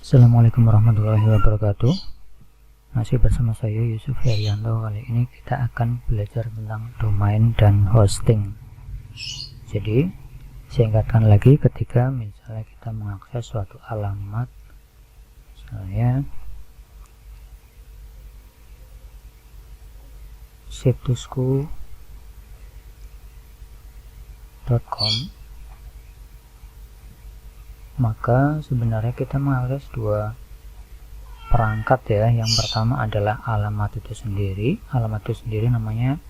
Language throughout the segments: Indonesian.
Assalamualaikum warahmatullahi wabarakatuh. Masih bersama saya Yusuf Herianto. Kali ini kita akan belajar tentang domain dan hosting. Jadi singkatkan lagi, ketika misalnya kita mengakses suatu alamat, misalnya situsku.com, maka sebenarnya kita mengakses dua perangkat ya. Yang pertama adalah alamat itu sendiri. Alamat itu sendiri namanya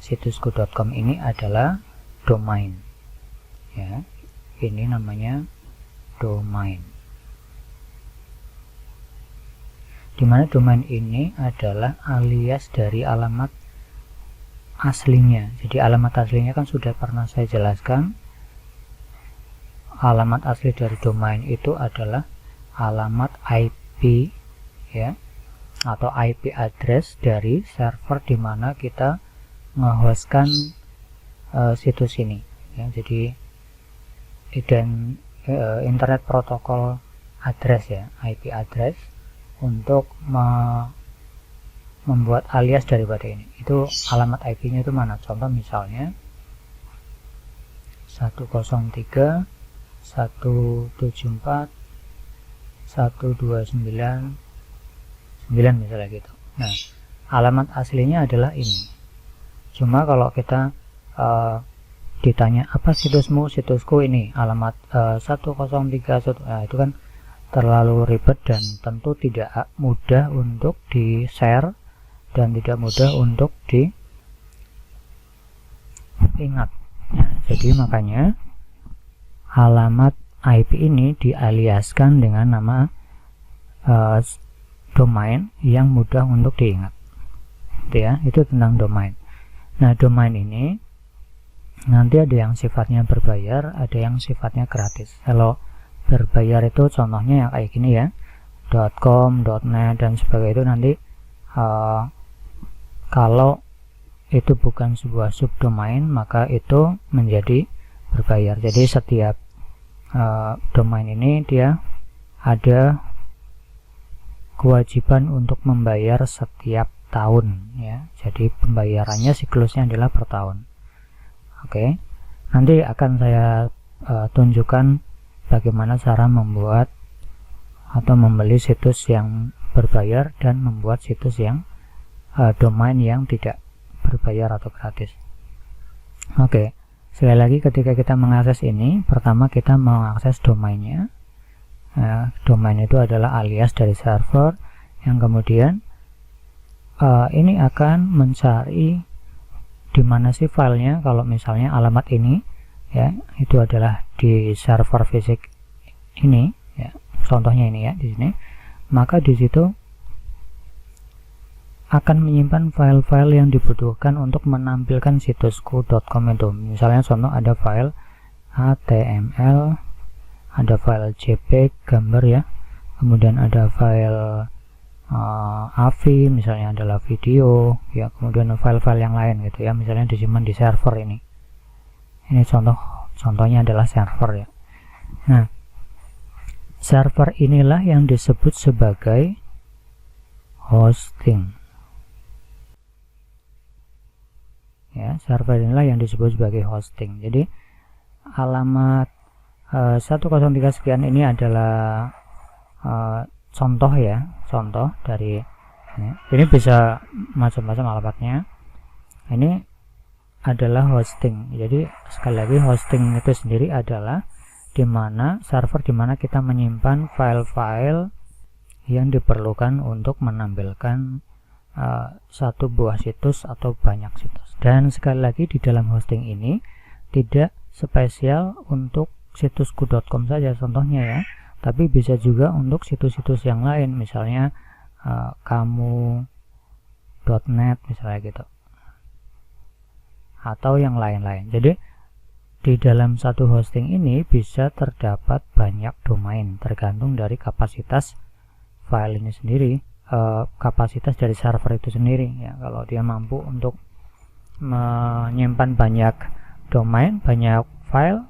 situsku.com, ini adalah domain ya, ini namanya domain, dimana domain ini adalah alias dari alamat aslinya. Jadi alamat aslinya kan sudah pernah saya jelaskan. Alamat asli dari domain itu adalah alamat IP ya, atau IP address dari server di mana kita ngehostkan situs ini ya. Jadi internet protokol address ya, IP address untuk membuat alias daripada ini. Itu alamat IP-nya itu mana? Contoh misalnya 103.174.129.9 misalnya gitu. Nah, alamat aslinya adalah ini. Cuma kalau kita ditanya apa situsmu, situsku ini alamat 103, nah itu kan terlalu ribet dan tentu tidak mudah untuk di-share dan tidak mudah untuk diingat. Nah, jadi makanya alamat IP ini dialiaskan dengan nama domain yang mudah untuk diingat. Itu ya, itu tentang domain. Nah, domain ini nanti ada yang sifatnya berbayar, ada yang sifatnya gratis. Kalau berbayar itu contohnya yang kayak gini ya, .com, .net dan sebagainya, itu nanti kalau itu bukan sebuah subdomain maka itu menjadi berbayar. Jadi setiap domain ini dia ada kewajiban untuk membayar setiap tahun ya. Jadi pembayarannya siklusnya adalah per tahun. Oke, nanti akan saya tunjukkan bagaimana cara membuat atau membeli situs yang berbayar dan membuat situs yang domain yang tidak berbayar atau gratis. Oke, sekali lagi, ketika kita mengakses ini, pertama kita mengakses domainnya. Domain itu adalah alias dari server yang kemudian ini akan mencari di mana sih filenya. Kalau misalnya alamat ini ya, itu adalah di server fisik ini ya, contohnya ini ya di sini, maka di situ akan menyimpan file-file yang dibutuhkan untuk menampilkan situsku.com itu. Misalnya contoh ada file HTML, ada file JPEG gambar ya, kemudian ada file AVI misalnya adalah video ya, kemudian file-file yang lain gitu ya, misalnya disimpan di server ini. Ini contohnya adalah server ya. Nah, server inilah yang disebut sebagai hosting ya, server inilah yang disebut sebagai hosting. Jadi alamat 103 sekian ini adalah contoh ya, contoh dari ini bisa macam-macam alamatnya. Ini adalah hosting. Jadi sekali lagi, hosting itu sendiri adalah dimana server dimana kita menyimpan file-file yang diperlukan untuk menampilkan satu buah situs atau banyak situs. Dan sekali lagi, di dalam hosting ini tidak spesial untuk situsku.com saja contohnya ya, tapi bisa juga untuk situs-situs yang lain, misalnya kamu.net misalnya gitu, atau yang lain-lain. Jadi di dalam satu hosting ini bisa terdapat banyak domain, tergantung dari kapasitas file ini sendiri, kapasitas dari server itu sendiri ya. Kalau dia mampu untuk menyimpan banyak domain, banyak file,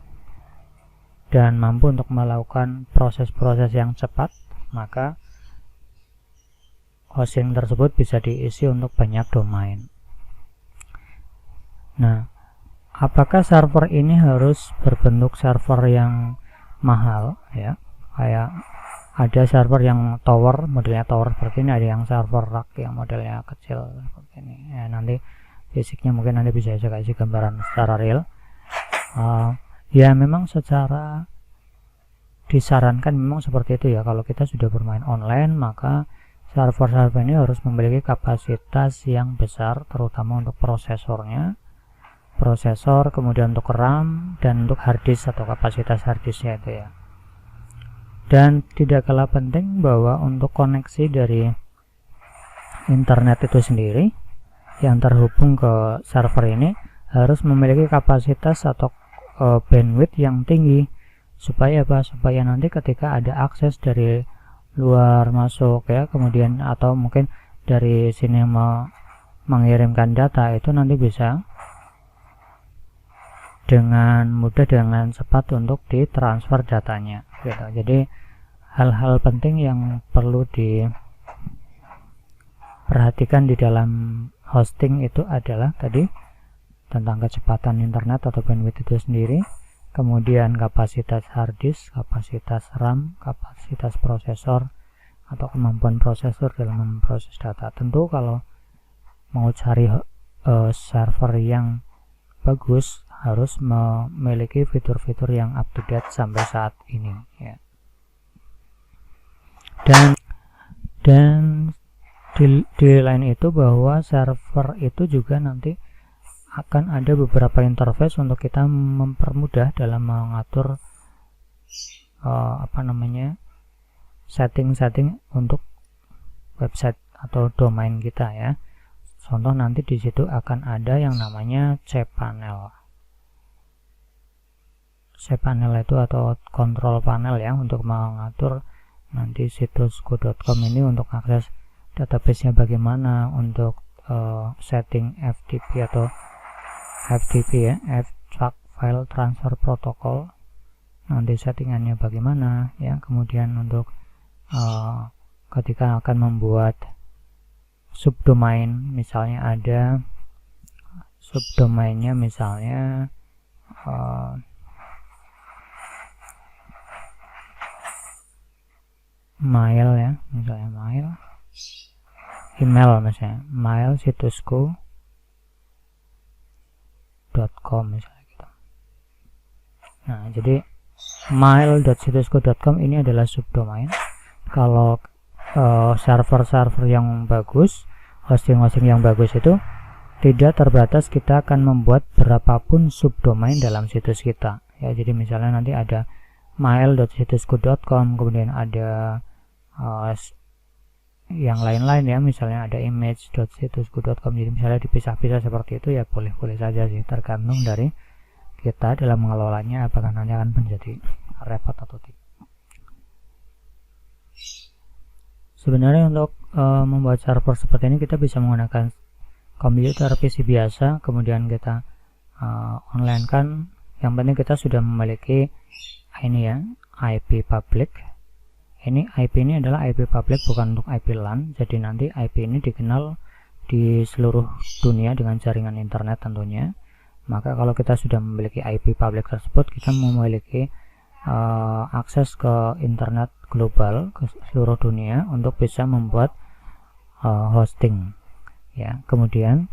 dan mampu untuk melakukan proses-proses yang cepat, maka hosting tersebut bisa diisi untuk banyak domain. Nah, apakah server ini harus berbentuk server yang mahal ya? Kayak ada server yang tower, modelnya tower seperti ini, ada yang server rack yang modelnya kecil seperti ini. Ya, nanti fisiknya mungkin nanti bisa saya kasih gambaran secara real. Ya memang secara disarankan memang seperti itu ya. Kalau kita sudah bermain online, maka server-server ini harus memiliki kapasitas yang besar, terutama untuk prosesor, kemudian untuk RAM, dan untuk harddisk atau kapasitas harddisknya itu ya. Dan tidak kalah penting bahwa untuk koneksi dari internet itu sendiri yang terhubung ke server ini harus memiliki kapasitas atau bandwidth yang tinggi. Supaya apa? Supaya nanti ketika ada akses dari luar masuk ya, kemudian atau mungkin dari sini mau mengirimkan data, itu nanti bisa dengan mudah, dengan cepat untuk ditransfer datanya gitu. Jadi hal-hal penting yang perlu diperhatikan di dalam hosting itu adalah tadi tentang kecepatan internet atau bandwidth itu sendiri, kemudian kapasitas harddisk, kapasitas RAM, kapasitas prosesor atau kemampuan prosesor dalam memproses data. Tentu kalau mau cari server yang bagus harus memiliki fitur-fitur yang up to date sampai saat ini ya. Dan di lain itu bahwa server itu juga nanti akan ada beberapa interface untuk kita mempermudah dalam mengatur setting-setting untuk website atau domain kita ya. Contoh nanti di situ akan ada yang namanya cPanel. cPanel itu atau control panel ya, untuk mengatur nanti situsku.com ini untuk akses database-nya bagaimana, untuk setting FTP atau FTP ya, Abstract File Transfer Protocol, nanti settingannya bagaimana ya. Kemudian untuk ketika akan membuat subdomain, misalnya ada subdomainnya misalnya mail ya, misalnya email misalnya mail situsku.com misalnya gitu. Nah, jadi mail.situsku.com ini adalah subdomain. Kalau server-server yang bagus, hosting-hosting yang bagus itu tidak terbatas, kita akan membuat berapapun subdomain dalam situs kita ya. Jadi misalnya nanti ada mail.situsku.com, kemudian ada yang lain-lain ya, misalnya ada image.situsku.com. jadi misalnya dipisah-pisah seperti itu ya, boleh-boleh saja sih, tergantung dari kita dalam mengelolanya apakah nanti akan menjadi repot atau tidak. Sebenarnya untuk membuat server seperti ini kita bisa menggunakan komputer PC biasa, kemudian kita online kan. Yang penting kita sudah memiliki ini ya, IP public. Ini IP ini adalah IP public, bukan untuk IP LAN. Jadi nanti IP ini dikenal di seluruh dunia dengan jaringan internet tentunya. Maka kalau kita sudah memiliki IP public tersebut, kita memiliki akses ke internet global ke seluruh dunia untuk bisa membuat hosting ya. Kemudian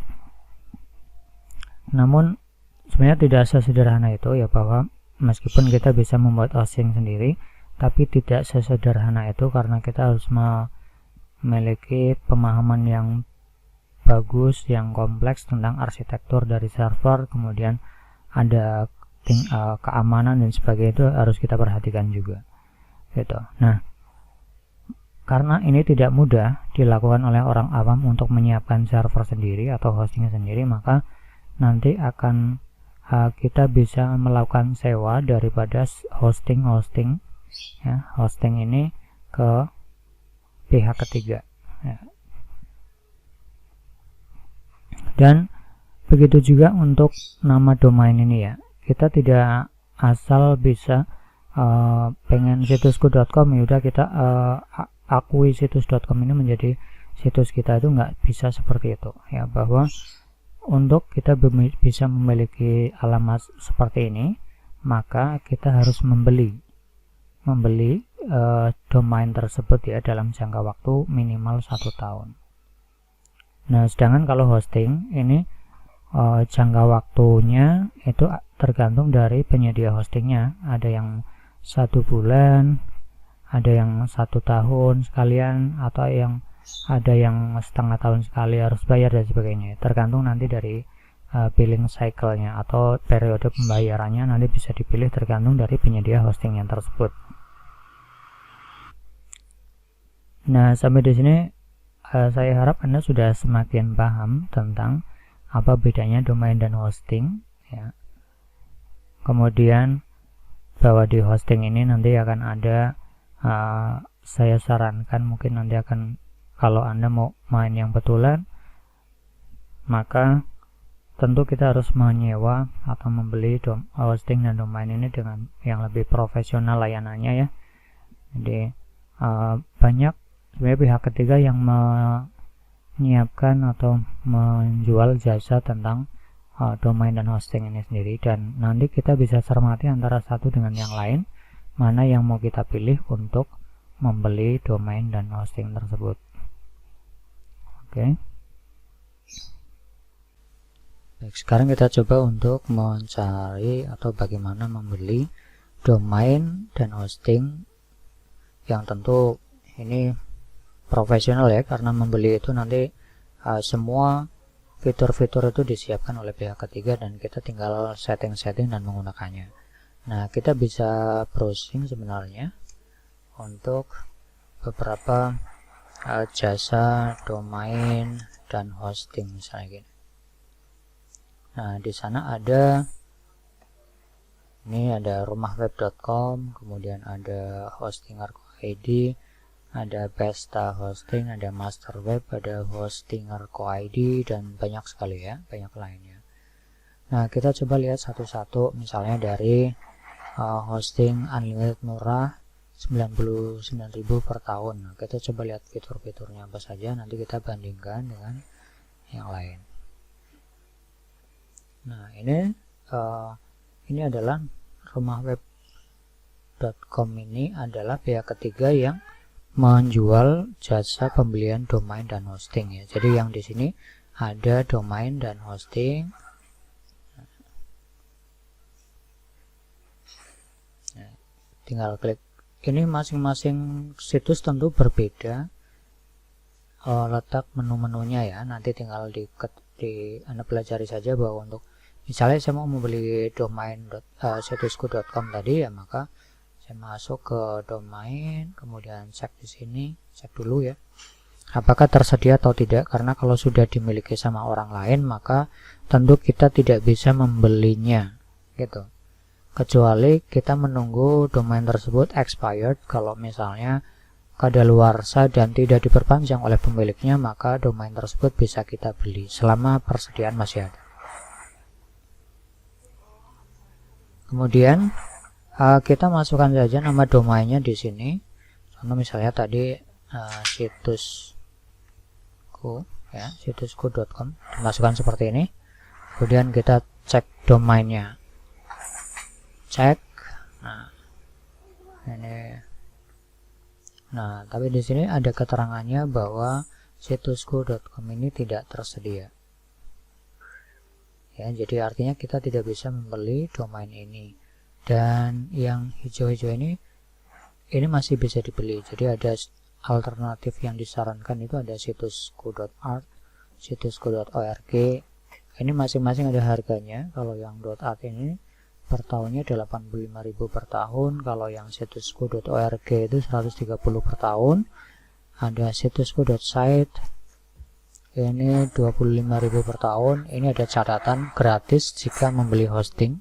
namun sebenarnya tidak sesederhana itu ya, bahwa meskipun kita bisa membuat hosting sendiri, tapi tidak sesederhana itu, karena kita harus memiliki pemahaman yang bagus, yang kompleks tentang arsitektur dari server, kemudian ada keamanan dan sebagainya, itu harus kita perhatikan juga gitu. Nah, karena ini tidak mudah dilakukan oleh orang awam untuk menyiapkan server sendiri atau hosting sendiri, maka nanti akan kita bisa melakukan sewa daripada hosting ya, hosting ini ke pihak ketiga ya. Dan begitu juga untuk nama domain ini ya, kita tidak asal bisa pengen situsku.com ya udah kita akui situs.com ini menjadi situs kita itu nggak bisa seperti itu ya, bahwa untuk kita bisa memiliki alamat seperti ini maka kita harus membeli domain tersebut ya dalam jangka waktu minimal 1 tahun. Nah, sedangkan kalau hosting ini jangka waktunya itu tergantung dari penyedia hostingnya. Ada yang 1 bulan, ada yang 1 tahun sekalian, atau ada yang setengah tahun sekali harus bayar dan sebagainya. Tergantung nanti dari billing cycle-nya atau periode pembayarannya nanti bisa dipilih tergantung dari penyedia hosting yang tersebut. Nah, sampai di sini saya harap Anda sudah semakin paham tentang apa bedanya domain dan hosting ya. Kemudian bahwa di hosting ini nanti akan ada saya sarankan mungkin nanti akan, kalau Anda mau main yang betulan maka tentu kita harus menyewa atau membeli hosting dan domain ini dengan yang lebih profesional layanannya ya. Jadi banyak sebenarnya pihak ketiga yang menyiapkan atau menjual jasa tentang domain dan hosting ini sendiri, dan nanti kita bisa cermati antara satu dengan yang lain mana yang mau kita pilih untuk membeli domain dan hosting tersebut. Oke. Baik, sekarang kita coba untuk mencari atau bagaimana membeli domain dan hosting yang tentu ini profesional ya, karena membeli itu nanti semua fitur-fitur itu disiapkan oleh pihak ketiga dan kita tinggal setting-setting dan menggunakannya. Nah, kita bisa browsing sebenarnya untuk beberapa jasa domain dan hosting misalnya gini. Nah, di sana ada rumahweb.com, kemudian ada hostingerco.id, ada Besta Hosting, ada Masterweb, ada Hostingerco.id, dan banyak sekali ya, banyak lainnya. Nah, kita coba lihat satu-satu, misalnya dari hosting unlimited murah 99.000 per tahun. Nah, kita coba lihat fitur-fiturnya apa saja, nanti kita bandingkan dengan yang lain. Nah, ini adalah rumahweb.com, ini adalah pihak ketiga yang menjual jasa pembelian domain dan hosting ya. Jadi yang di sini ada domain dan hosting. Nah, tinggal klik. Ini masing-masing situs tentu berbeda letak menu-menunya ya. Nanti tinggal Anda pelajari saja bahwa untuk misalnya saya mau membeli domain situsku.com tadi ya, maka saya masuk ke domain, kemudian cek di sini, cek dulu ya apakah tersedia atau tidak, karena kalau sudah dimiliki sama orang lain maka tentu kita tidak bisa membelinya gitu, kecuali kita menunggu domain tersebut expired. Kalau misalnya kadaluarsa dan tidak diperpanjang oleh pemiliknya, maka domain tersebut bisa kita beli selama persediaan masih ada. Kemudian kita masukkan saja nama domainnya di sini. Contoh misalnya tadi situsku ya, situsku.com, dimasukkan seperti ini. Kemudian kita cek domainnya. Cek. Nah, ini. Nah, tapi di sini ada keterangannya bahwa situsku.com ini tidak tersedia. Ya, jadi artinya kita tidak bisa membeli domain ini. Dan yang hijau-hijau ini masih bisa dibeli. Jadi ada alternatif yang disarankan itu ada situsku.art, situsku.org. Ini masing-masing ada harganya. Kalau yang .art ini per tahunnya 85.000 per tahun. Kalau yang situsku.org itu 130 per tahun. Ada situsku.site, ini 25.000 per tahun. Ini ada catatan gratis jika membeli hosting.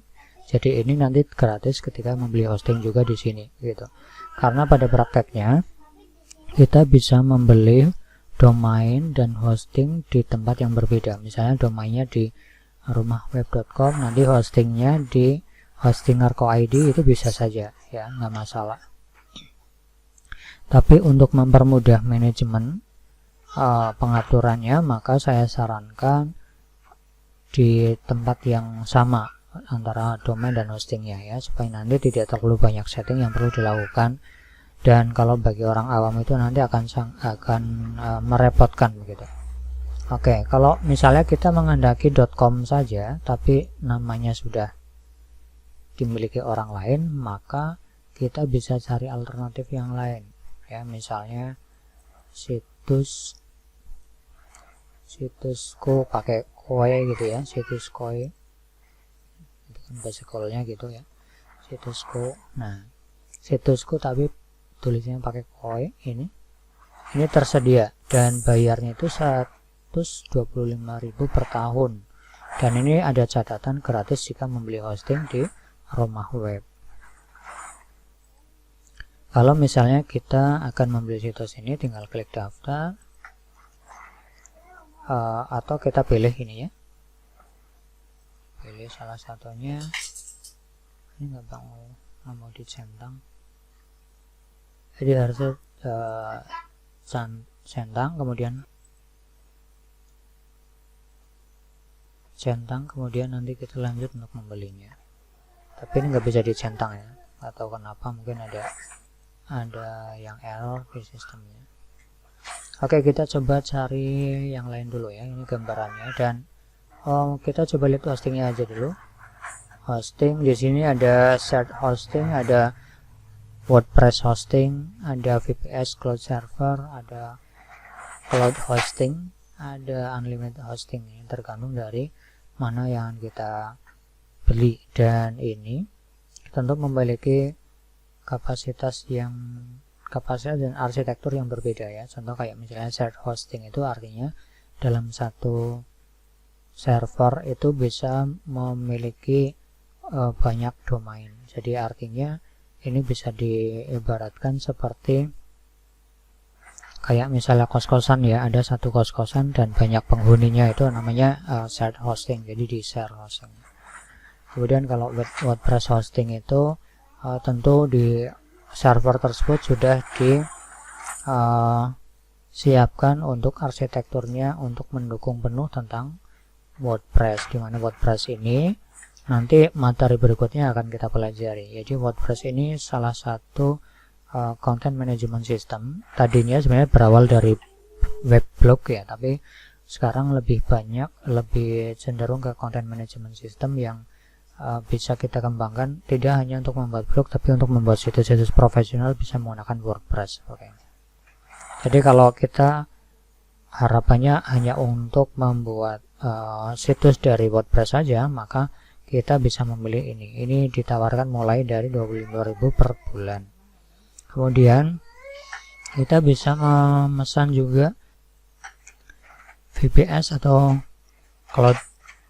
Jadi ini nanti gratis ketika membeli hosting juga di sini gitu. Karena pada prakteknya kita bisa membeli domain dan hosting di tempat yang berbeda. Misalnya domainnya di rumahweb.com, nanti hostingnya di Hostingerco.id, itu bisa saja ya, nggak masalah. Tapi untuk mempermudah manajemen pengaturannya, maka saya sarankan di tempat yang sama antara domain dan hostingnya ya, supaya nanti tidak terlalu banyak setting yang perlu dilakukan, dan kalau bagi orang awam itu nanti akan merepotkan begitu. Oke, kalau misalnya kita menghendaki .com saja tapi namanya sudah dimiliki orang lain, maka kita bisa cari alternatif yang lain ya, misalnya situsku pakai koi gitu ya, situs koi itu kan basicalnya gitu ya, situsku. Nah, situsku tapi tulisnya pakai koi, ini tersedia dan bayarnya itu 125.000 per tahun, dan ini ada catatan gratis jika membeli hosting di rumah web. Kalau misalnya kita akan membeli situs ini, tinggal klik daftar, atau kita pilih ini ya, pilih salah satunya. Ini nggak mau dicentang, jadi harus centang, kemudian centang, kemudian nanti kita lanjut untuk membelinya. Tapi ini nggak bisa dicentang ya, atau kenapa, mungkin ada yang error di sistemnya. Oke, kita coba cari yang lain dulu ya, ini gambarannya, dan kita coba lihat hostingnya aja dulu. Hosting di sini ada shared hosting, ada WordPress hosting, ada VPS cloud server, ada cloud hosting, ada unlimited hosting. Ini tergantung dari mana yang kita beli, dan ini tentu memiliki kapasitas dan arsitektur yang berbeda ya. Contoh kayak misalnya shared hosting itu artinya dalam satu server itu bisa memiliki banyak domain. Jadi artinya ini bisa diibaratkan seperti kayak misalnya kos-kosan ya, ada satu kos-kosan dan banyak penghuninya, itu namanya shared hosting, jadi di share hosting. Kemudian kalau WordPress hosting itu tentu di server tersebut sudah disiapkan untuk arsitekturnya untuk mendukung penuh tentang WordPress, di mana WordPress ini nanti materi berikutnya akan kita pelajari. Jadi WordPress ini salah satu content management system. Tadinya sebenarnya berawal dari web blog ya, tapi sekarang lebih cenderung ke content management system yang bisa kita kembangkan tidak hanya untuk membuat blog, tapi untuk membuat situs-situs profesional bisa menggunakan WordPress. Oke. Jadi kalau kita harapannya hanya untuk membuat situs dari WordPress saja, maka kita bisa memilih ini. Ini ditawarkan mulai dari 25.000 per bulan. Kemudian kita bisa memesan juga VPS atau cloud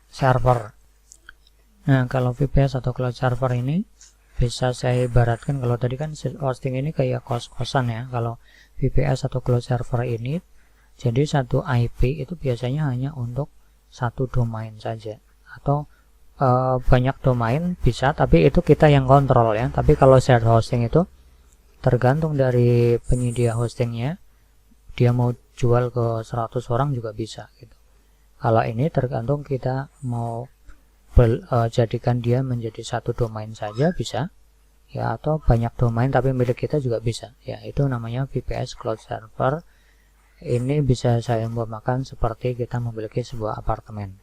server. Nah, kalau VPS atau cloud server ini bisa saya ibaratkan, kalau tadi kan hosting ini kayak kos-kosan ya. Kalau VPS atau cloud server ini, jadi satu IP itu biasanya hanya untuk satu domain saja, atau banyak domain bisa, tapi itu kita yang kontrol ya. Tapi kalau shared hosting itu tergantung dari penyedia hostingnya, dia mau jual ke 100 orang juga bisa gitu. Kalau ini tergantung kita mau jadikan dia menjadi satu domain saja bisa ya, atau banyak domain tapi milik kita juga bisa ya. Itu namanya VPS cloud server. Ini bisa saya umpamakan seperti kita memiliki sebuah apartemen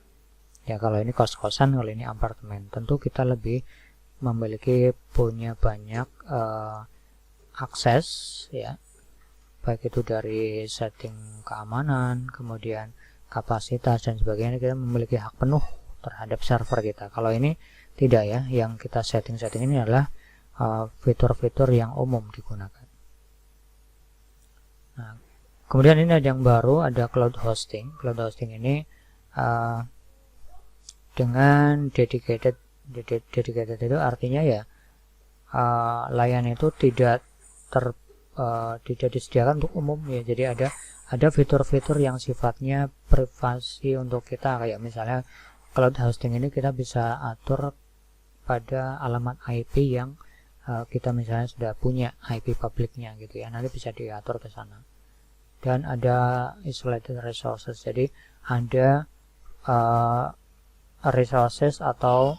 ya. Kalau ini kos-kosan, kalau ini apartemen, tentu kita lebih punya banyak akses ya, baik itu dari setting keamanan, kemudian kapasitas dan sebagainya. Kita memiliki hak penuh terhadap server kita. Kalau ini tidak ya, yang kita setting ini adalah fitur-fitur yang umum digunakan. Nah, kemudian ini ada yang baru, ada cloud hosting. Cloud hosting ini dengan dedicated itu artinya ya layanan itu tidak disediakan untuk umum ya. Jadi ada fitur-fitur yang sifatnya privasi untuk kita, kayak misalnya cloud hosting ini kita bisa atur pada alamat IP yang kita misalnya sudah punya IP publiknya gitu ya, nanti bisa diatur ke sana. Dan ada isolated resources, jadi ada resources atau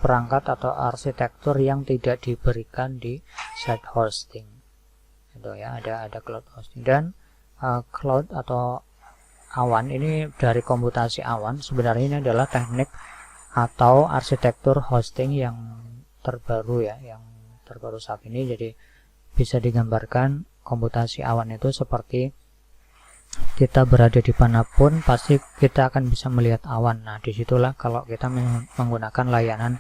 perangkat atau arsitektur yang tidak diberikan di shared hosting itu ya. Ada cloud hosting dan cloud atau awan. Ini dari komputasi awan, sebenarnya ini adalah teknik atau arsitektur hosting yang terbaru ya, yang terbaru saat ini. Jadi bisa digambarkan komputasi awan itu seperti kita berada di manapun pasti kita akan bisa melihat awan. Nah, disitulah kalau kita menggunakan layanan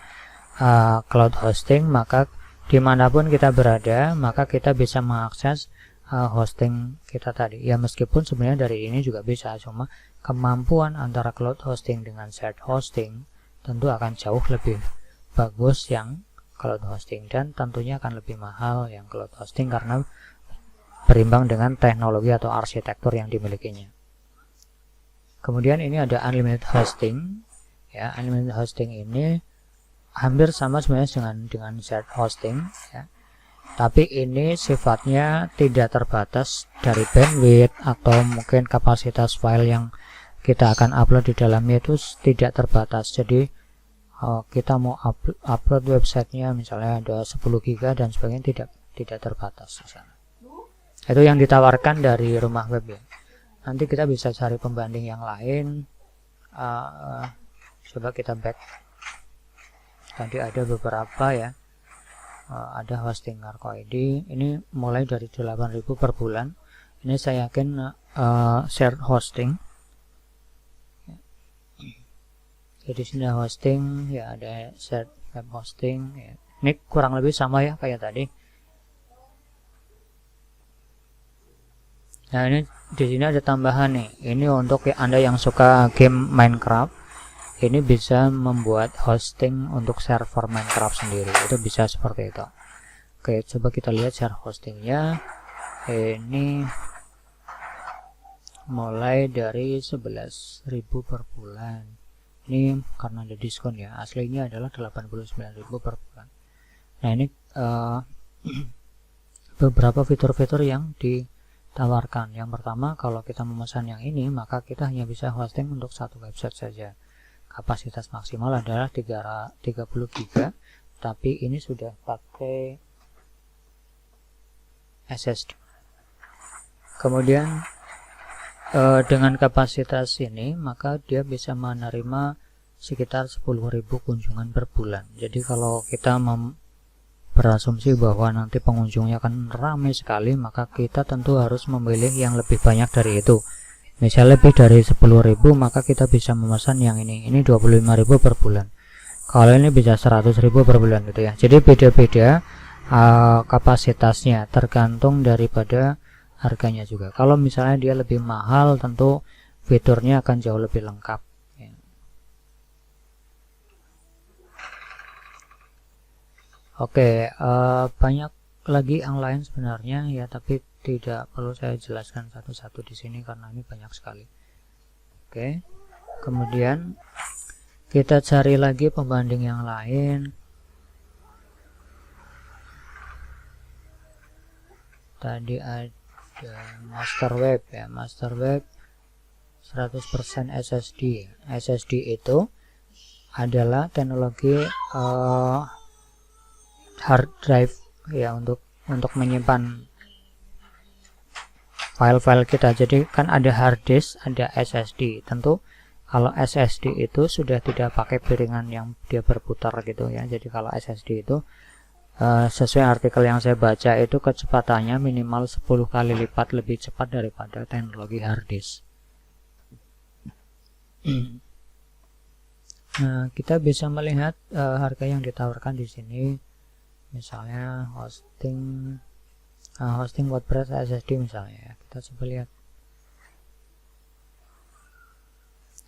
cloud hosting, maka dimanapun kita berada, maka kita bisa mengakses hosting kita tadi. Ya, meskipun sebenarnya dari ini juga bisa, cuma kemampuan antara cloud hosting dengan shared hosting tentu akan jauh lebih bagus yang cloud hosting, dan tentunya akan lebih mahal yang cloud hosting karena berimbang dengan teknologi atau arsitektur yang dimilikinya. Kemudian ini ada unlimited hosting ya. Unlimited hosting ini hampir sama sebenarnya dengan shared hosting ya. Tapi ini sifatnya tidak terbatas dari bandwidth atau mungkin kapasitas file yang kita akan upload di dalamnya itu tidak terbatas. Jadi kita mau upload websitenya misalnya ada 10 GB dan sebagainya, tidak terbatas di sana. Itu yang ditawarkan dari rumah web ya. Nanti kita bisa cari pembanding yang lain. Coba kita back. Tadi ada beberapa ya. Ada hosting Arco ID. Ini mulai dari 8.000 per bulan. Ini saya yakin shared hosting. Jadi sini hosting ya, ada shared web hosting ya. Ini kurang lebih sama ya kayak tadi. Nah, ini di sini ada tambahan nih. Ini untuk Anda yang suka game Minecraft, ini bisa membuat hosting untuk server Minecraft sendiri. Itu bisa seperti itu. Oke, coba kita lihat share hostingnya. Ini mulai dari 11.000 per bulan. Ini karena ada diskon ya. Aslinya adalah 89.000 per bulan. Nah, ini beberapa fitur-fitur yang ditawarkan. Yang pertama, kalau kita memesan yang ini, maka kita hanya bisa hosting untuk satu website saja. Kapasitas maksimal adalah 30 GB, tapi ini sudah pakai SSD. Kemudian dengan kapasitas ini, maka dia bisa menerima sekitar 10.000 kunjungan per bulan. Jadi kalau kita berasumsi bahwa nanti pengunjungnya akan ramai sekali, maka kita tentu harus memilih yang lebih banyak dari itu. Misalnya lebih dari 10.000, maka kita bisa memesan yang ini 25.000 per bulan. Kalau ini bisa 100.000 per bulan gitu ya. Jadi beda-beda kapasitasnya, tergantung daripada harganya juga. Kalau misalnya dia lebih mahal, tentu fiturnya akan jauh lebih lengkap ya. Oke, banyak lagi yang lain sebenarnya ya, tapi tidak perlu saya jelaskan satu-satu di sini karena ini banyak sekali. Oke, kemudian kita cari lagi pembanding yang lain. Tadi ada master web ya, master web 100% SSD. SSD itu adalah teknologi hard drive ya, untuk menyimpan file-file kita. Jadi kan ada hard disk, ada SSD. Tentu kalau SSD itu sudah tidak pakai piringan yang dia berputar gitu ya. Jadi kalau SSD itu sesuai artikel yang saya baca itu kecepatannya minimal 10 kali lipat lebih cepat daripada teknologi hard disk. Nah, kita bisa melihat harga yang ditawarkan di sini. Misalnya hosting WordPress SSD misalnya ya. Kita coba lihat.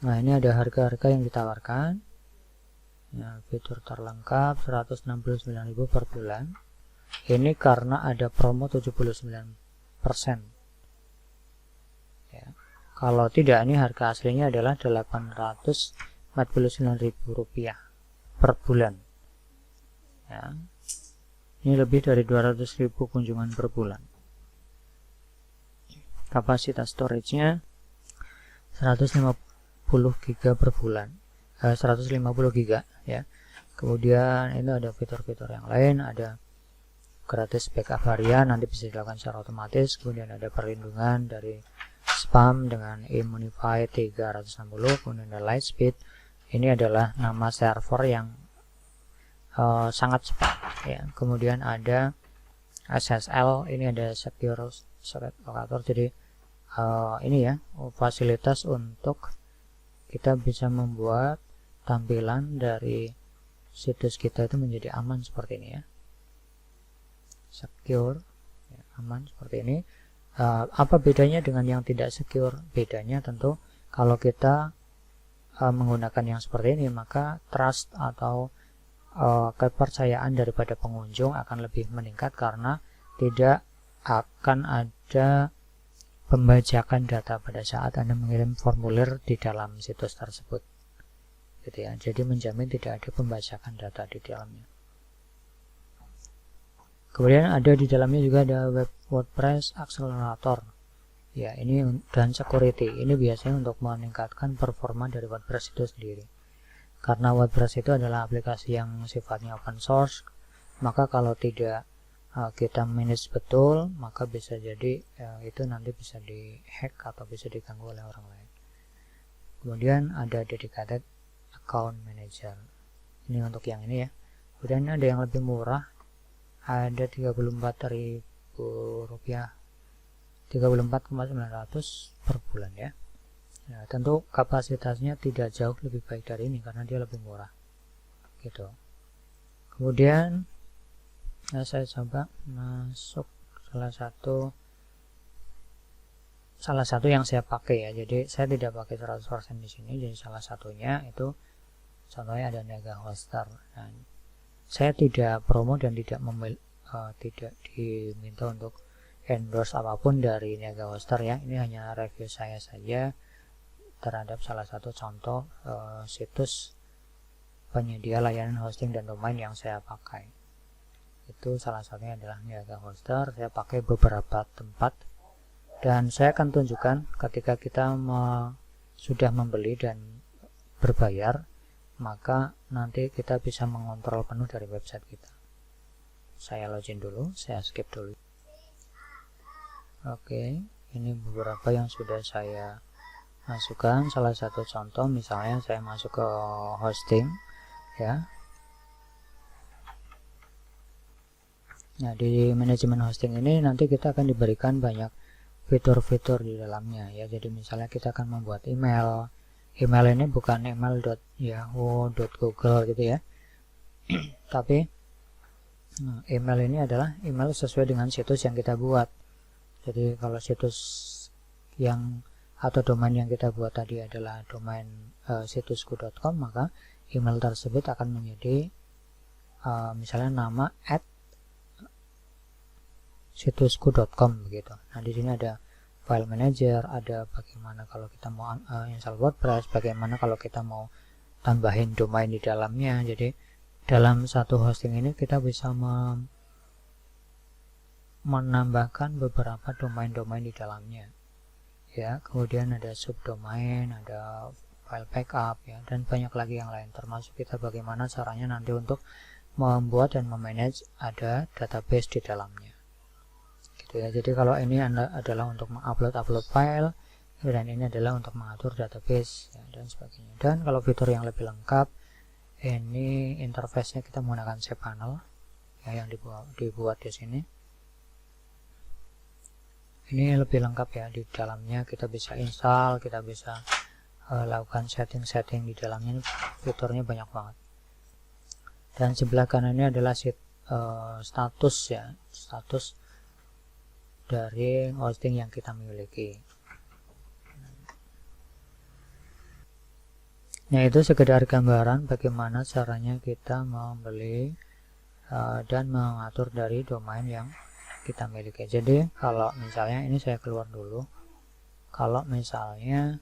Nah, ini ada harga-harga yang ditawarkan. Ya, fitur terlengkap 169.000 per bulan. Ini karena ada promo 79%. Ya. Kalau tidak, ini harga aslinya adalah 849.000 rupiah per bulan. ya. Ini lebih dari 200.000 kunjungan per bulan. Kapasitas storage-nya 150 GB per bulan, 150 GB ya. Kemudian ini ada fitur-fitur yang lain, ada gratis backup harian, nanti bisa dilakukan secara otomatis. Kemudian ada perlindungan dari spam dengan Immunify 360. Kemudian ada Lightspeed, ini adalah nama server yang sangat cepat ya. Kemudian ada SSL, ini ada Secure Socket Locator, jadi ini ya fasilitas untuk kita bisa membuat tampilan dari situs kita itu menjadi aman seperti ini ya, secure ya, aman seperti ini. Apa bedanya dengan yang tidak secure? Bedanya tentu kalau kita menggunakan yang seperti ini, maka trust atau kepercayaan daripada pengunjung akan lebih meningkat karena tidak akan ada pembajakan data pada saat Anda mengirim formulir di dalam situs tersebut, gitu ya. Jadi menjamin tidak ada pembajakan data di dalamnya. Kemudian ada di dalamnya juga ada WordPress Accelerator ya, ini dan security. Ini biasanya untuk meningkatkan performa dari WordPress itu sendiri. Karena WordPress itu adalah aplikasi yang sifatnya open source, maka kalau tidak kita manage betul, maka bisa jadi itu nanti bisa dihack atau bisa diganggu oleh orang lain. Kemudian ada dedicated account manager, ini untuk yang ini ya. Kemudian ada yang lebih murah, ada Rp34.000, 34.900 per bulan ya. Nah, tentu kapasitasnya tidak jauh lebih baik dari ini karena dia lebih murah gitu. Kemudian saya coba masuk salah satu yang saya pakai ya. Jadi saya tidak pakai 100% di sini. Jadi salah satunya itu contohnya ada Niaga Hoster. Nah, saya tidak promo dan tidak diminta untuk endorse apapun dari Niaga Hoster ya. Ini hanya review saya saja terhadap salah satu contoh situs penyedia layanan hosting dan domain yang saya pakai. Itu salah satunya adalah Niaga Hoster. Saya pakai beberapa tempat dan saya akan tunjukkan ketika kita sudah membeli dan berbayar, maka nanti kita bisa mengontrol penuh dari website kita. Saya login dulu, saya skip dulu. Oke, ini beberapa yang sudah saya masukkan. Salah satu contoh misalnya saya masuk ke hosting ya. Nah, di manajemen hosting ini nanti kita akan diberikan banyak fitur-fitur di dalamnya ya. Jadi misalnya kita akan membuat email ini bukan email.yahoo.google gitu ya. Tapi email ini adalah email sesuai dengan situs yang kita buat. Jadi kalau situs yang atau domain yang kita buat tadi adalah domain situsku.com, maka email tersebut akan menjadi misalnya nama @situsku.com begitu. Nah, di sini ada file manager, ada bagaimana kalau kita mau install WordPress, bagaimana kalau kita mau tambahin domain di dalamnya. Jadi dalam satu hosting ini kita bisa menambahkan beberapa domain-domain di dalamnya. Ya, kemudian ada subdomain, ada file backup ya, dan banyak lagi yang lain, termasuk kita bagaimana caranya nanti untuk membuat dan memanage ada database di dalamnya gitu ya. Jadi kalau ini adalah untuk mengupload file, dan ini adalah untuk mengatur database ya, dan sebagainya. Dan kalau fitur yang lebih lengkap, ini interface-nya kita menggunakan cPanel ya, yang dibuat di sini. Ini lebih lengkap ya, di dalamnya kita bisa install, kita bisa lakukan setting-setting di dalamnya. Ini fiturnya banyak banget. Dan sebelah kanan ini adalah status ya, status dari hosting yang kita miliki. Nah, itu sekedar gambaran bagaimana caranya kita membeli dan mengatur dari domain yang kita miliki. Jadi kalau misalnya ini saya keluar dulu, kalau misalnya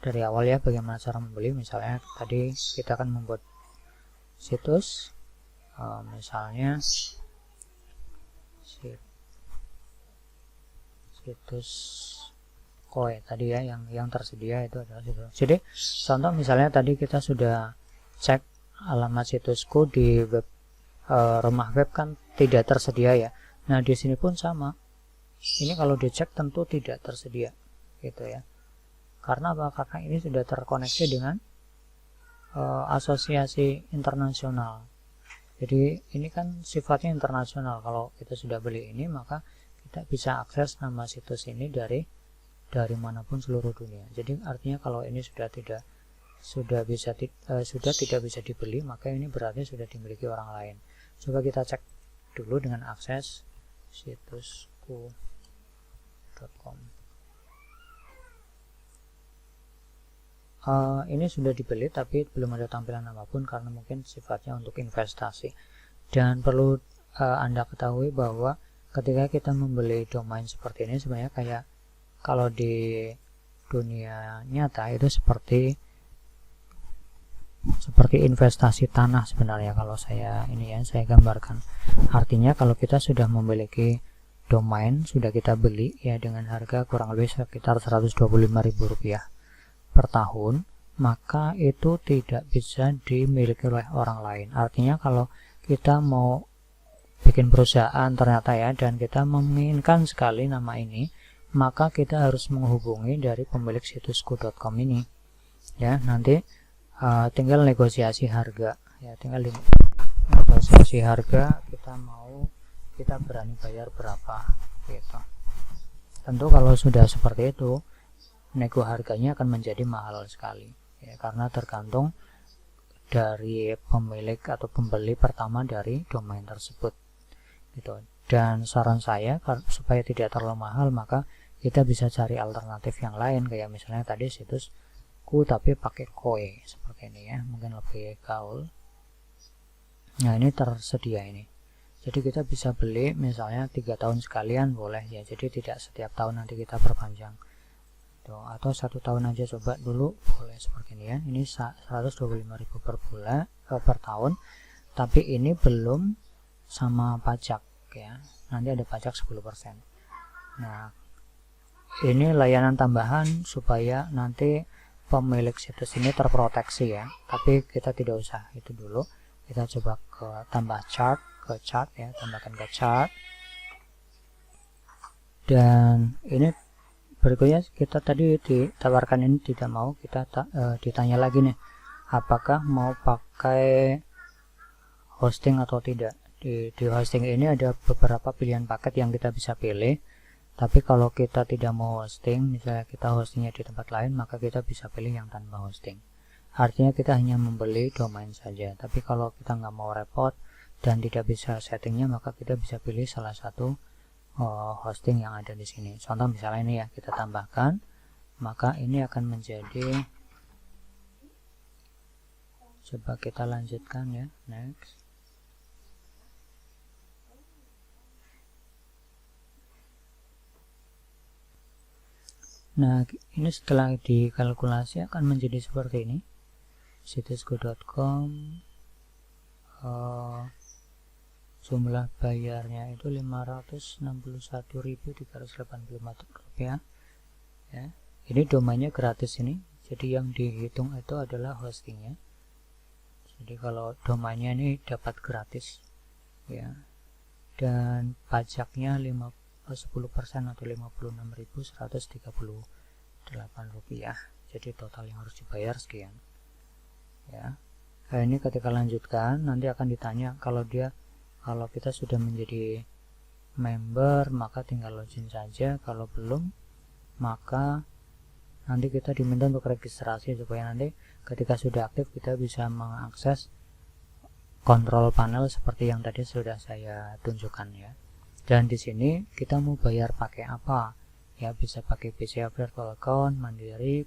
dari awal ya bagaimana cara membeli, misalnya tadi kita akan membuat situs misalnya situs koi tadi ya, yang tersedia itu adalah situs. Jadi contoh misalnya tadi kita sudah cek alamat situsku di web, rumah web kan tidak tersedia ya. Nah di sini pun sama, ini kalau dicek tentu tidak tersedia gitu ya. Karena apa? Karena ini sudah terkoneksi dengan asosiasi internasional. Jadi ini kan sifatnya internasional. Kalau kita sudah beli ini, maka kita bisa akses nama situs ini dari manapun seluruh dunia. Jadi artinya kalau ini sudah tidak bisa dibeli, maka ini berarti sudah dimiliki orang lain. Coba kita cek dulu dengan akses situsku.com. Ini sudah dibeli tapi belum ada tampilan apapun karena mungkin sifatnya untuk investasi. Dan perlu Anda ketahui bahwa ketika kita membeli domain seperti ini sebenarnya kayak kalau di dunia nyata itu seperti investasi tanah sebenarnya. Kalau saya gambarkan, artinya kalau kita sudah memiliki domain, sudah kita beli ya dengan harga kurang lebih sekitar Rp125.000 per tahun, maka itu tidak bisa dimiliki oleh orang lain. Artinya kalau kita mau bikin perusahaan ternyata ya, dan kita menginginkan sekali nama ini, maka kita harus menghubungi dari pemilik situsku.com ini ya. Nanti tinggal negosiasi harga ya, negosiasi harga, kita berani bayar berapa gitu. Tentu kalau sudah seperti itu, nego harganya akan menjadi mahal sekali ya, karena tergantung dari pemilik atau pembeli pertama dari domain tersebut gitu. Dan saran saya supaya tidak terlalu mahal, maka kita bisa cari alternatif yang lain, kayak misalnya tadi situsku tapi pakai koi seperti ini ya, mungkin lebih gaul. Nah ini tersedia ini, jadi kita bisa beli misalnya 3 tahun sekalian boleh ya, jadi tidak setiap tahun nanti kita perpanjang atau 1 tahun aja coba dulu boleh seperti ini ya. Ini 125.000 per bulan per tahun, tapi ini belum sama pajak ya, nanti ada pajak 10%. Nah ini layanan tambahan supaya nanti pemilik situs ini terproteksi ya, tapi kita tidak usah itu dulu. Kita coba ke tambahkan ke chart, dan ini berikutnya kita tadi ditawarkan ini tidak mau, kita ditanya lagi nih apakah mau pakai hosting atau tidak. Di hosting ini ada beberapa pilihan paket yang kita bisa pilih, tapi kalau kita tidak mau hosting, misalnya kita hostingnya di tempat lain, maka kita bisa pilih yang tanpa hosting. Artinya kita hanya membeli domain saja. Tapi kalau kita nggak mau repot dan tidak bisa settingnya, maka kita bisa pilih salah satu hosting yang ada di sini. Contoh misalnya ini ya, kita tambahkan, maka ini akan menjadi, coba kita lanjutkan ya, next. Nah ini setelah dikalkulasi akan menjadi seperti ini. Situsku.com, jumlah bayarnya itu Rp561.384 ya. Ini domainnya gratis ini, jadi yang dihitung itu adalah hostingnya. Jadi kalau domainnya ini dapat gratis ya, dan pajaknya 10% atau Rp56.138, jadi total yang harus dibayar sekian ya. Nah ini ketika lanjutkan nanti akan ditanya, kalau kita sudah menjadi member maka tinggal login saja, kalau belum maka nanti kita diminta untuk registrasi supaya nanti ketika sudah aktif kita bisa mengakses kontrol panel seperti yang tadi sudah saya tunjukkan ya. Dan di sini kita mau bayar pakai apa ya, bisa pakai BCA Virtual Account, Mandiri,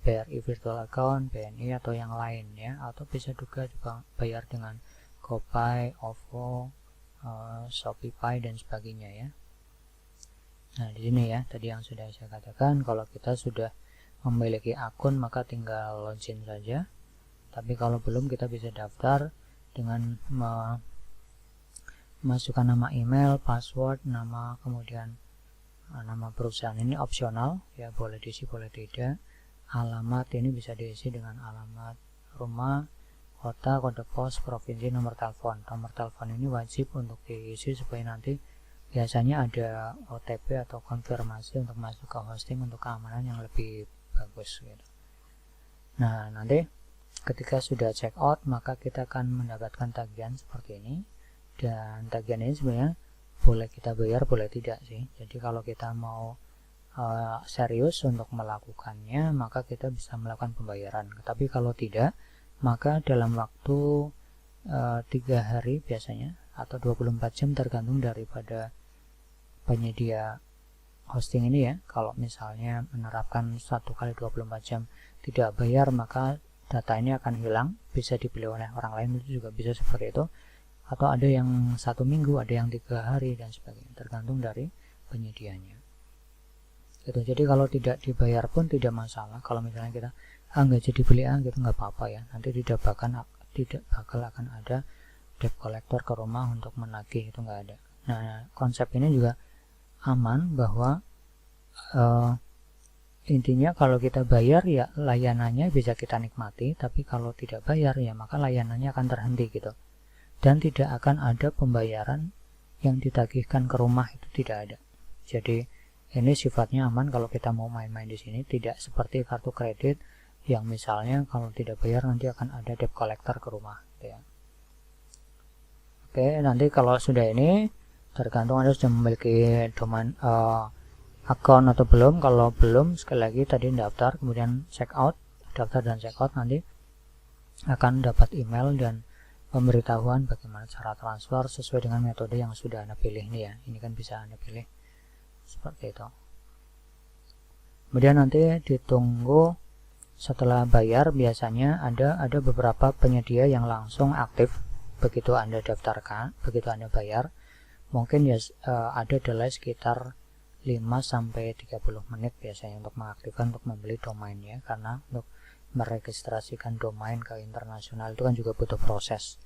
BRI Virtual Account, BNI atau yang lain ya, atau bisa juga bayar dengan GoPay, OVO, Shopify dan sebagainya ya. Nah di sini ya tadi yang sudah saya katakan, kalau kita sudah memiliki akun maka tinggal login saja, tapi kalau belum kita bisa daftar dengan memasukkan nama email, password, nama, kemudian nama perusahaan. Ini opsional ya, boleh diisi boleh tidak. Alamat ini bisa diisi dengan alamat rumah, kota, kode pos, provinsi, nomor telepon. Nomor telepon ini wajib untuk diisi supaya nanti biasanya ada OTP atau konfirmasi untuk masuk ke hosting untuk keamanan yang lebih bagus gitu. Nah, nanti ketika sudah check out maka kita akan mendapatkan tagihan seperti ini, dan tagihan ini sebenarnya boleh kita bayar boleh tidak sih. Jadi kalau kita mau serius untuk melakukannya maka kita bisa melakukan pembayaran, tapi kalau tidak maka dalam waktu 3 hari biasanya atau 24 jam tergantung daripada penyedia hosting ini ya. Kalau misalnya menerapkan 1 kali 24 jam tidak bayar maka data ini akan hilang, bisa dibeli oleh orang lain, itu juga bisa seperti itu. Atau ada yang 1 minggu, ada yang 3 hari dan sebagainya, tergantung dari penyedianya gitu. Jadi kalau tidak dibayar pun tidak masalah. Kalau misalnya kita nggak jadi beli gitu nggak apa-apa ya, nanti tidak bakal akan ada debt collector ke rumah untuk menagih, itu nggak ada. Nah, konsep ini juga aman bahwa intinya kalau kita bayar ya layanannya bisa kita nikmati, tapi kalau tidak bayar ya maka layanannya akan terhenti gitu. Dan tidak akan ada pembayaran yang ditagihkan ke rumah, itu tidak ada. Jadi ini sifatnya aman kalau kita mau main-main di sini, tidak seperti kartu kredit yang misalnya kalau tidak bayar nanti akan ada debt collector ke rumah gitu ya. Oke, nanti kalau sudah ini tergantung Anda sudah memiliki domain account atau belum. Kalau belum, sekali lagi tadi daftar kemudian check out, daftar dan check out, nanti akan dapat email dan pemberitahuan bagaimana cara transfer sesuai dengan metode yang sudah Anda pilih nih ya. Ini kan bisa Anda pilih seperti itu. Kemudian nanti ditunggu setelah bayar, biasanya ada beberapa penyedia yang langsung aktif begitu Anda daftarkan, begitu Anda bayar. Mungkin ya ada delay sekitar 5-30 menit biasanya untuk mengaktifkan, untuk membeli domainnya, karena untuk meregistrasikan domain ke internasional itu kan juga butuh proses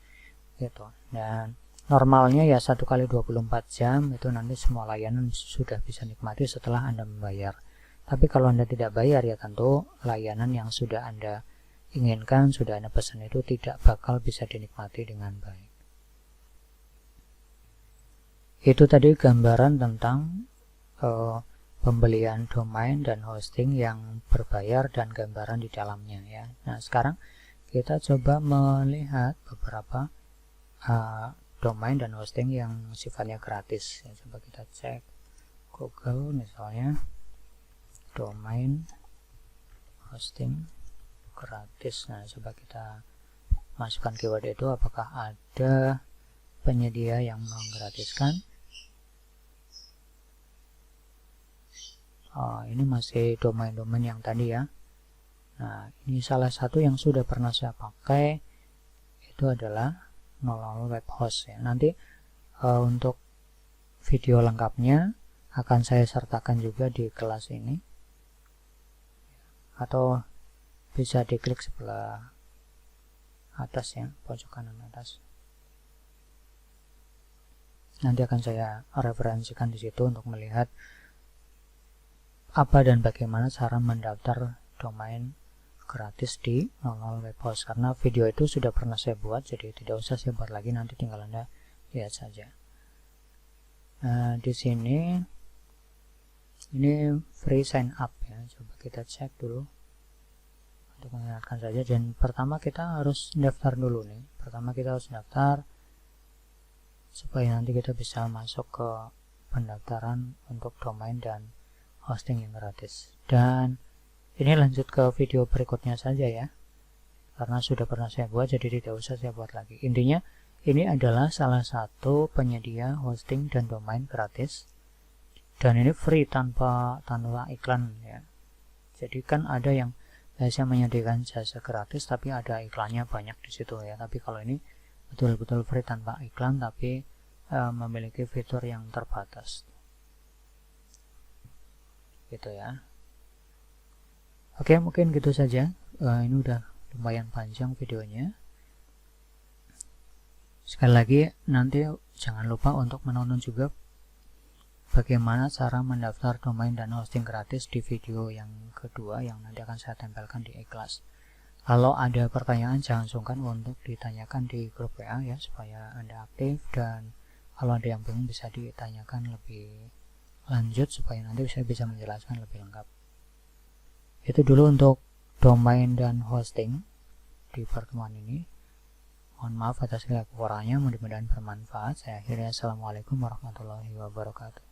gitu. Dan normalnya ya 1 kali 24 jam itu nanti semua layanan sudah bisa nikmati setelah Anda membayar. Tapi kalau Anda tidak bayar ya tentu layanan yang sudah Anda inginkan, sudah Anda pesan itu tidak bakal bisa dinikmati dengan baik. Itu tadi gambaran tentang pembelian domain dan hosting yang berbayar dan gambaran di dalamnya ya. Nah, sekarang kita coba melihat beberapa domain dan hosting yang sifatnya gratis ya. Coba kita cek Google misalnya, domain hosting gratis. Nah, coba kita masukkan keyword itu, apakah ada penyedia yang menggratiskan. Ini masih domain-domain yang tadi ya. Nah, ini salah satu yang sudah pernah saya pakai, itu adalah 00 web host ya. Nanti untuk video lengkapnya akan saya sertakan juga di kelas ini, atau bisa diklik sebelah atas ya, pojok kanan atas. Nanti akan saya referensikan di situ untuk melihat apa dan bagaimana cara mendaftar domain gratis di 00 web host, karena video itu sudah pernah saya buat, jadi tidak usah saya buat lagi, nanti tinggal Anda lihat saja. Nah, di sini ini free sign up ya. Coba kita cek dulu untuk mengingatkan saja. Dan pertama kita harus daftar dulu nih. Pertama kita harus daftar supaya nanti kita bisa masuk ke pendaftaran untuk domain dan hosting yang gratis. Dan ini lanjut ke video berikutnya saja ya, karena sudah pernah saya buat, jadi tidak usah saya buat lagi. Intinya ini adalah salah satu penyedia hosting dan domain gratis, dan ini free tanpa iklan ya. Jadi kan ada yang biasa menyediakan jasa gratis tapi ada iklannya banyak di situ ya. Tapi kalau ini betul-betul free tanpa iklan, tapi memiliki fitur yang terbatas gitu ya. Oke, mungkin gitu saja. Ini udah lumayan panjang videonya. Sekali lagi, nanti jangan lupa untuk menonton juga bagaimana cara mendaftar domain dan hosting gratis di video yang kedua yang nanti akan saya tempelkan di iKelas. Kalau ada pertanyaan jangan sungkan untuk ditanyakan di grup WA ya, supaya Anda aktif, dan kalau ada yang bingung bisa ditanyakan lebih lanjut supaya nanti saya bisa menjelaskan lebih lengkap. Itu dulu untuk domain dan hosting di pertemuan ini. Mohon maaf atas segala kekurangannya, mudah-mudahan bermanfaat. Saya akhiri, assalamualaikum warahmatullahi wabarakatuh.